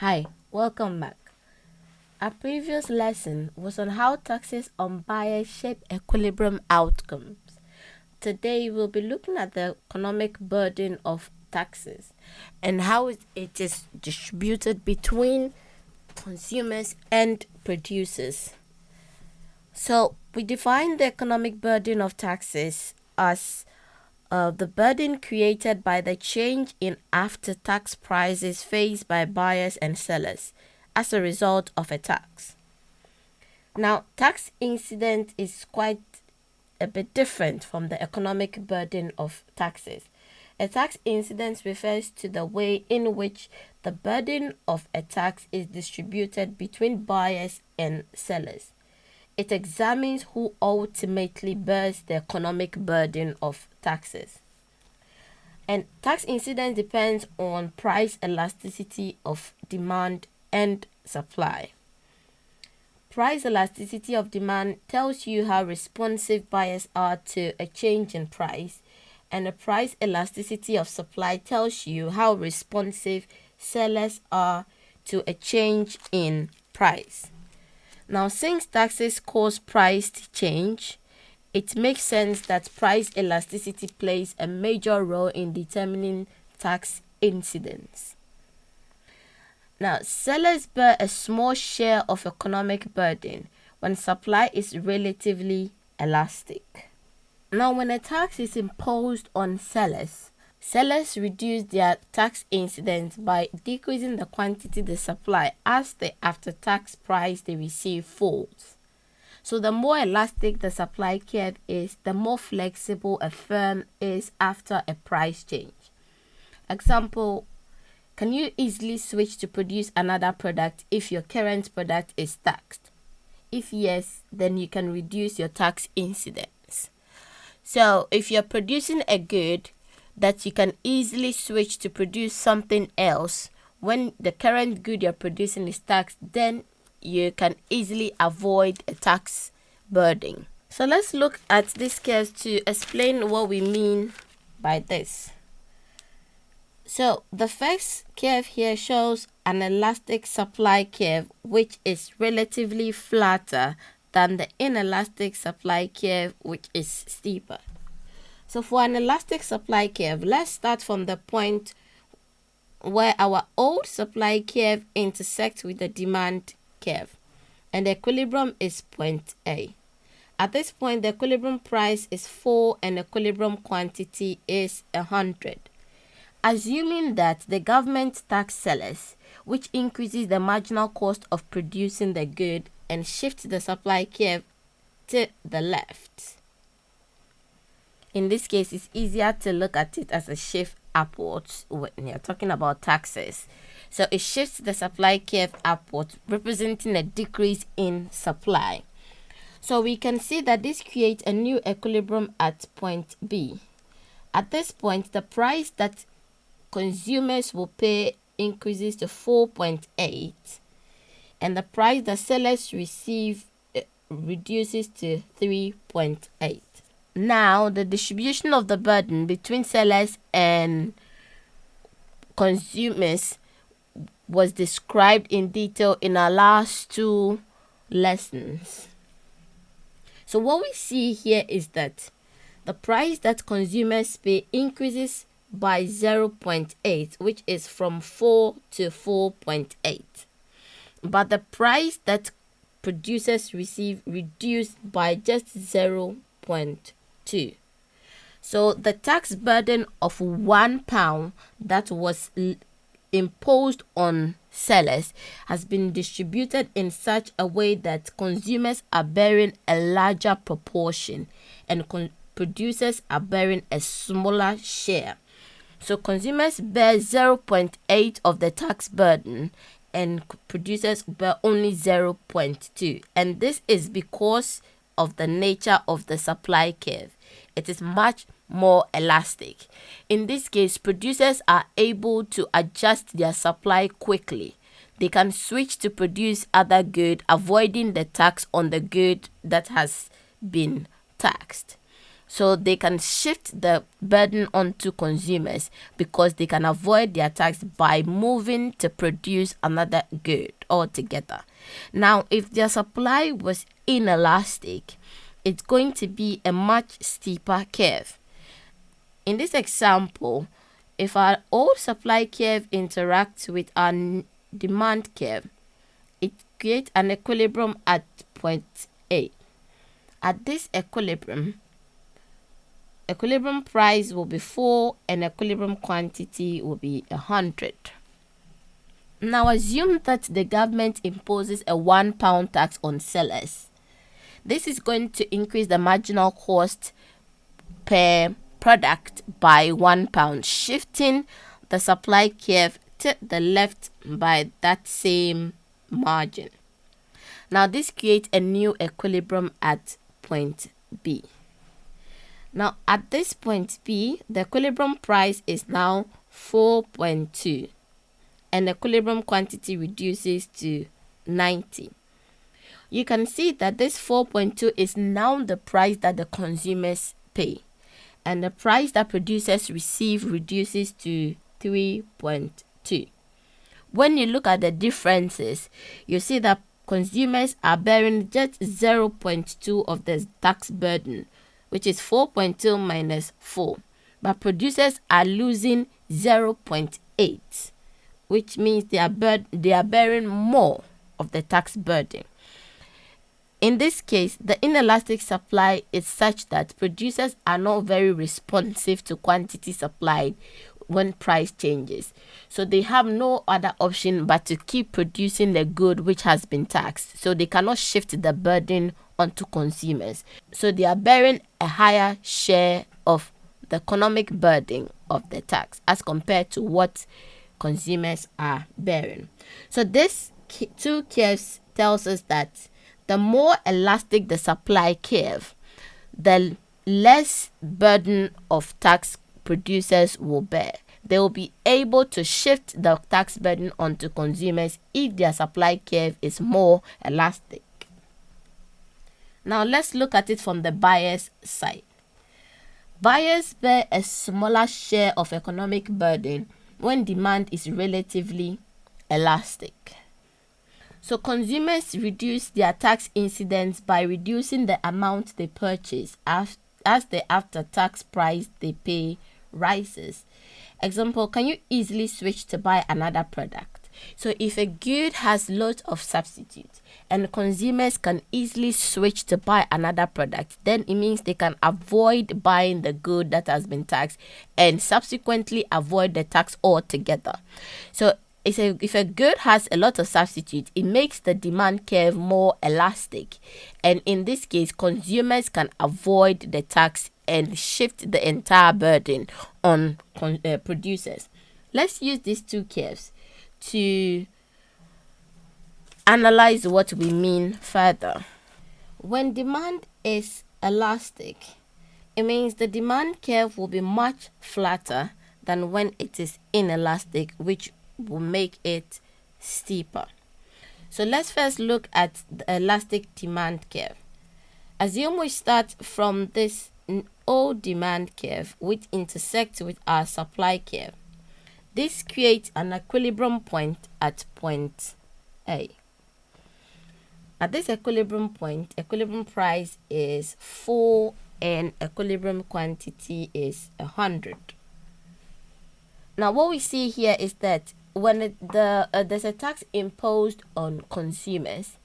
Hi, welcome back. Our previous lesson was on how taxes on buyers shape equilibrium outcomes. Today we'll be looking at the economic burden of taxes and how it is distributed between consumers and producers. So we define the economic burden of taxes as the burden created by the change in after-tax prices faced by buyers and sellers as a result of a tax. Now, tax incidence is quite a bit different from the economic burden of taxes. A tax incidence refers to the way in which the burden of a tax is distributed between buyers and sellers. It examines who ultimately bears the economic burden of taxes. And tax incidence depends on price elasticity of demand and supply. Price elasticity of demand tells you how responsive buyers are to a change in price, and the price elasticity of supply tells you how responsive sellers are to a change in price. Now, since taxes cause price to change, it makes sense that price elasticity plays a major role in determining tax incidence. Now, sellers bear a small share of economic burden when supply is relatively elastic. Now, when a tax is imposed on sellers reduce their tax incidence by decreasing the quantity they supply as the after-tax price they receive falls. So the more elastic the supply curve is, the more flexible a firm is after a price change. Example, can you easily switch to produce another product if your current product is taxed? If yes, then you can reduce your tax incidence. So if you're producing a good that you can easily switch to produce something else when the current good you're producing is taxed, then you can easily avoid a tax burden. So let's look at this curve to explain what we mean by this. So the first curve here shows an elastic supply curve which is relatively flatter than the inelastic supply curve which is steeper. So for an elastic supply curve, let's start from the point where our old supply curve intersects with the demand curve, and the equilibrium is point A. At this point, the equilibrium price is 4 and the equilibrium quantity is 100. Assuming that the government tax sellers, which increases the marginal cost of producing the good and shifts the supply curve to the left. In this case, it's easier to look at it as a shift upwards when you're talking about taxes. So it shifts the supply curve upwards, representing a decrease in supply. So we can see that this creates a new equilibrium at point B. At this point, the price that consumers will pay increases to 4.8, and the price that sellers receive reduces to 3.8. Now, the distribution of the burden between sellers and consumers was described in detail in our last two lessons. So what we see here is that the price that consumers pay increases by 0.8, which is from 4 to 4.8. But the price that producers receive reduced by just 0.2. So the tax burden of £1 that was imposed on sellers has been distributed in such a way that consumers are bearing a larger proportion and producers are bearing a smaller share. So consumers bear 0.8 of the tax burden and producers bear only 0.2. And this is because of the nature of the supply curve. It is much more elastic. In this case, producers are able to adjust their supply quickly. They can switch to produce other good, avoiding the tax on the good that has been taxed. So they can shift the burden onto consumers because they can avoid their tax by moving to produce another good altogether. Now, if their supply was inelastic, it's going to be a much steeper curve. In this example, if our old supply curve interacts with our demand curve, it creates an equilibrium at point A. At this equilibrium price will be 4 and equilibrium quantity will be 100. Now assume that the government imposes a £1 tax on sellers. This is going to increase the marginal cost per product by £1, shifting the supply curve to the left by that same margin. Now this creates a new equilibrium at point B. Now at this point B, the equilibrium price is now 4.2 and the equilibrium quantity reduces to 90. You can see that this 4.2 is now the price that the consumers pay, and the price that producers receive reduces to 3.2. When you look at the differences, you see that consumers are bearing just 0.2 of the tax burden, which is 4.2 minus 4. But producers are losing 0.8, which means they are bearing more of the tax burden. In this case, the inelastic supply is such that producers are not very responsive to quantity supplied when price changes. So they have no other option but to keep producing the good which has been taxed. So they cannot shift the burden onto consumers. So they are bearing a higher share of the economic burden of the tax as compared to what consumers are bearing. So this two curves tells us that the more elastic the supply curve, the less burden of tax producers will bear. They will be able to shift the tax burden onto consumers if their supply curve is more elastic. Now let's look at it from the buyer's side. Buyers bear a smaller share of economic burden when demand is relatively elastic. So consumers reduce their tax incidence by reducing the amount they purchase as the after-tax price they pay rises. Example, can you easily switch to buy another product? So if a good has lots of substitutes and consumers can easily switch to buy another product, then it means they can avoid buying the good that has been taxed and subsequently avoid the tax altogether. So if a good has a lot of substitutes, it makes the demand curve more elastic. And in this case, consumers can avoid the tax and shift the entire burden on producers. Let's use these two curves to analyze what we mean further. When demand is elastic, it means the demand curve will be much flatter than when it is inelastic, which will make it steeper. So let's first look at the elastic demand curve. Assume we start from this old demand curve which intersects with our supply curve. This creates an equilibrium point at point A. At this equilibrium point, equilibrium price is 4 and equilibrium quantity is 100. Now what we see here is that when there's a tax imposed on consumers,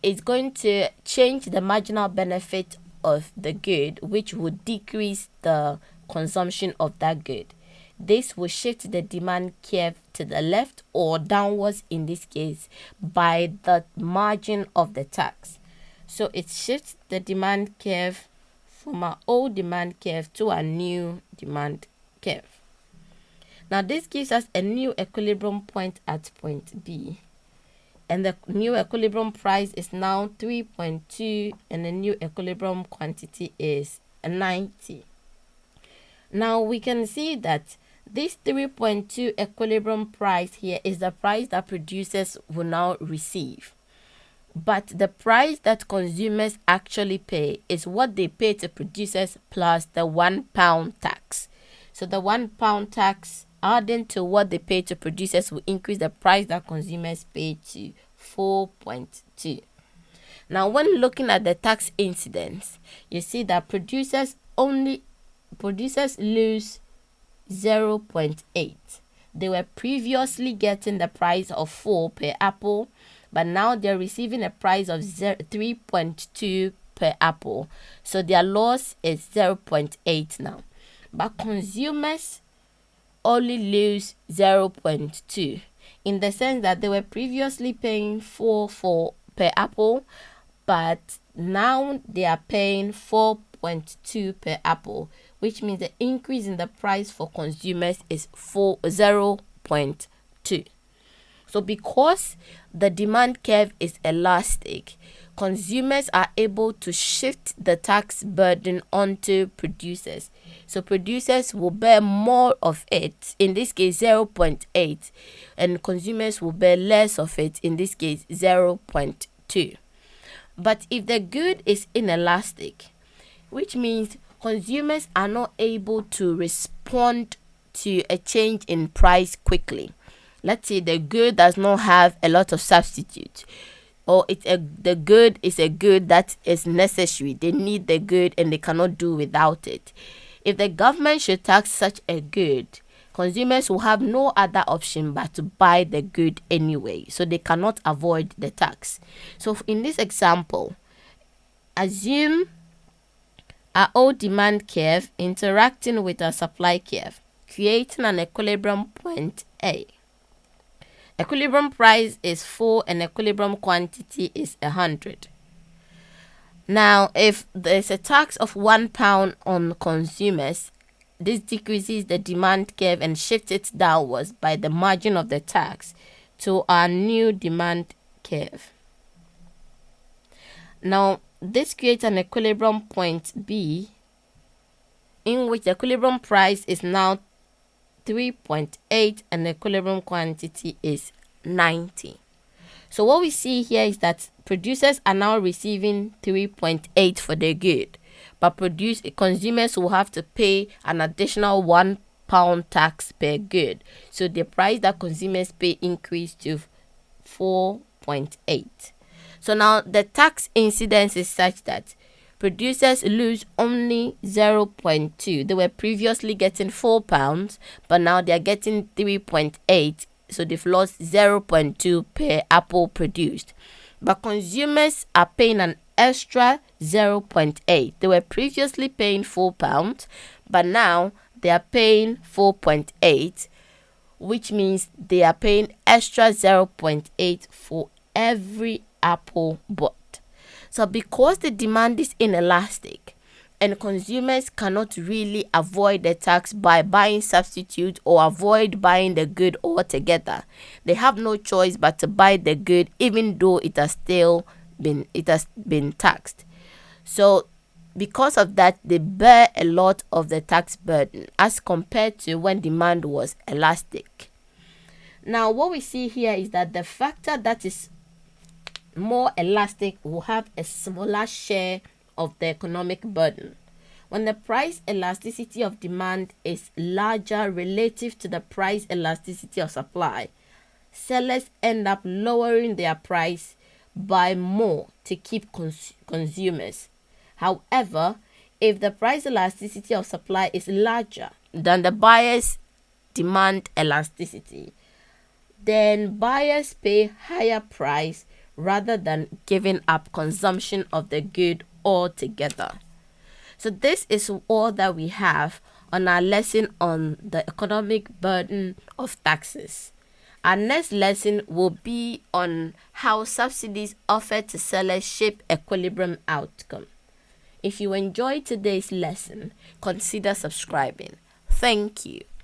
it's going to change the marginal benefit of the good, which would decrease the consumption of that good. This will shift the demand curve to the left or downwards in this case by the margin of the tax. So it shifts the demand curve from our old demand curve to a new demand curve. Now this gives us a new equilibrium point at point B. And the new equilibrium price is now 3.2 and the new equilibrium quantity is 90. Now we can see that this 3.2 equilibrium price here is the price that producers will now receive. but the price that consumers actually pay is what they pay to producers plus the £1 tax. So the £1 tax adding to what they pay to producers will increase the price that consumers pay to 4.2. Now, when looking at the tax incidence, you see that producers lose 0.8. They were previously getting the price of 4 per apple, but now they're receiving a price of 3.2 per apple. So their loss is 0.8 now. But consumers only lose 0.2 in the sense that they were previously paying 4 per apple, but now they are paying 4.2 per apple, which means the increase in the price for consumers is 0.2. So because the demand curve is elastic, consumers are able to shift the tax burden onto producers. So producers will bear more of it, in this case 0.8, and consumers will bear less of it, in this case 0.2. But if the good is inelastic, which means consumers are not able to respond to a change in price quickly. Let's say the good does not have a lot of substitute, or the good is a good that is necessary. They need the good and they cannot do without it. If the government should tax such a good, consumers will have no other option but to buy the good anyway, so they cannot avoid the tax. So in this example, assume our old demand curve interacting with our supply curve, creating an equilibrium point A. Equilibrium price is 4 and equilibrium quantity is 100. Now, if there's a tax of £1 on consumers, this decreases the demand curve and shifts it downwards by the margin of the tax to our new demand curve. Now, this creates an equilibrium point B, in which the equilibrium price is now 3.8 and the equilibrium quantity is 90. So what we see here is that producers are now receiving 3.8 for their good, but consumers will have to pay an additional £1 tax per good. So the price that consumers pay increased to 4.8. So now the tax incidence is such that producers lose only 0.2. They were previously getting £4, but now they are getting 3.8. So they've lost 0.2 per apple produced. But consumers are paying an extra 0.8. They were previously paying £4, but now they are paying 4.8, which means they are paying extra 0.8 for every apple bought. So because the demand is inelastic and consumers cannot really avoid the tax by buying substitute or avoid buying the good altogether, they have no choice but to buy the good even though it has been taxed. So because of that, they bear a lot of the tax burden as compared to when demand was elastic. Now what we see here is that the factor that is more elastic will have a smaller share of the economic burden. When the price elasticity of demand is larger relative to the price elasticity of supply, sellers end up lowering their price by more to keep consumers. However, if the price elasticity of supply is larger than the buyer's demand elasticity, then buyers pay higher price rather than giving up consumption of the good altogether. So this is all that we have on our lesson on the economic burden of taxes. Our next lesson will be on how subsidies offered to sellers shape equilibrium outcome. If you enjoyed today's lesson, consider subscribing. Thank you.